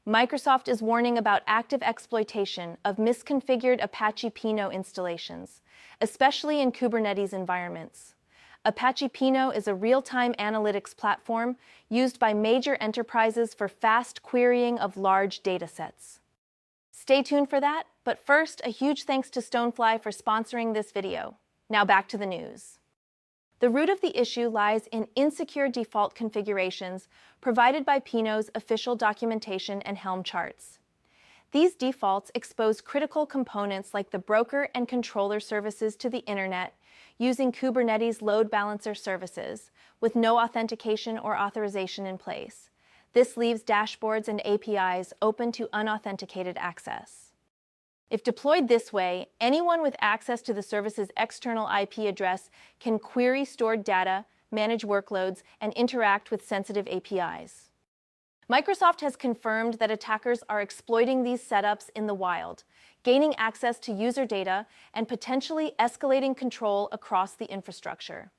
Microsoft is warning about active exploitation of misconfigured Apache Pinot installations, especially in Kubernetes environments. Apache Pinot is a real-time analytics platform used by major enterprises for fast querying of large datasets. Stay tuned for that, but first, a huge thanks to Stonefly for sponsoring this video. Now back to the news. The root of the issue lies in insecure default configurations provided by Pinot's official documentation and Helm charts. These defaults expose critical components like the broker and controller services to the internet using Kubernetes load balancer services with no authentication or authorization in place. This leaves dashboards and APIs open to unauthenticated access. If deployed this way, anyone with access to the service's external IP address can query stored data, manage workloads, and interact with sensitive APIs. Microsoft has confirmed that attackers are exploiting these setups in the wild, gaining access to user data and potentially escalating control across the infrastructure.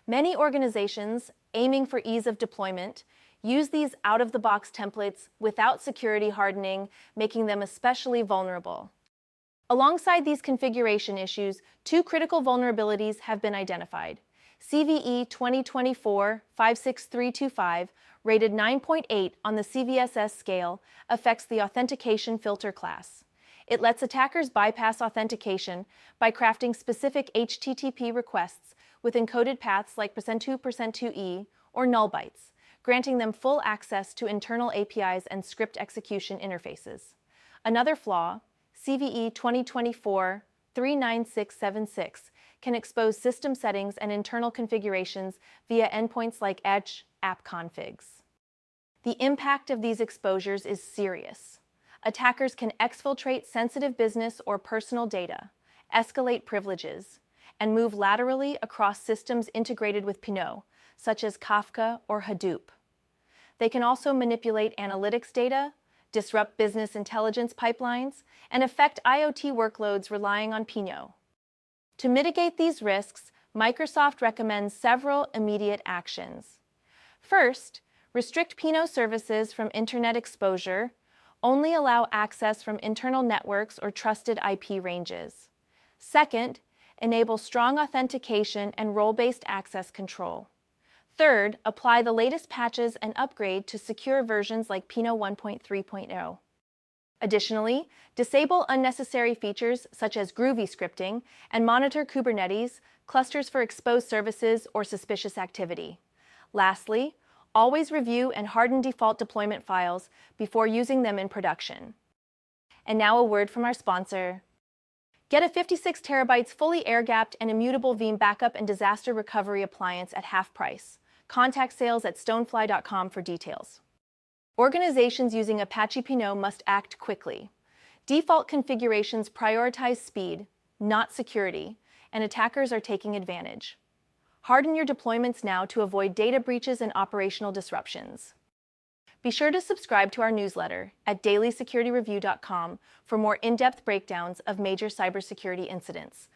Many organizations, aiming for ease of deployment, use these out-of-the-box templates without security hardening, making them especially vulnerable. Alongside these configuration issues, two critical vulnerabilities have been identified. CVE 2024-56325, rated 9.8 on the CVSS scale, affects the authentication filter class. It lets attackers bypass authentication by crafting specific HTTP requests with encoded paths like %2%2e or null bytes, granting them full access to internal APIs and script execution interfaces. Another flaw, CVE 2024-39676, can expose system settings and internal configurations via endpoints like Edge app configs. The impact of these exposures is serious. Attackers can exfiltrate sensitive business or personal data, escalate privileges, and move laterally across systems integrated with Pinot, such as Kafka or Hadoop. They can also manipulate analytics data, disrupt business intelligence pipelines, and affect IoT workloads relying on Pinot. To mitigate these risks, Microsoft recommends several immediate actions. First, restrict Pinot services from internet exposure. Only allow access from internal networks or trusted IP ranges. Second, enable strong authentication and role-based access control. Third, apply the latest patches and upgrade to secure versions like Pinot 1.3.0. Additionally, disable unnecessary features such as Groovy scripting and monitor Kubernetes, clusters for exposed services or suspicious activity. Lastly, always review and harden default deployment files before using them in production. And now a word from our sponsor. Get a 56 terabytes fully air-gapped and immutable Veeam backup and disaster recovery appliance at half price. Contact sales at stonefly.com for details. Organizations using Apache Pinot must act quickly. Default configurations prioritize speed, not security, and attackers are taking advantage. Harden your deployments now to avoid data breaches and operational disruptions. Be sure to subscribe to our newsletter at dailysecurityreview.com for more in-depth breakdowns of major cybersecurity incidents,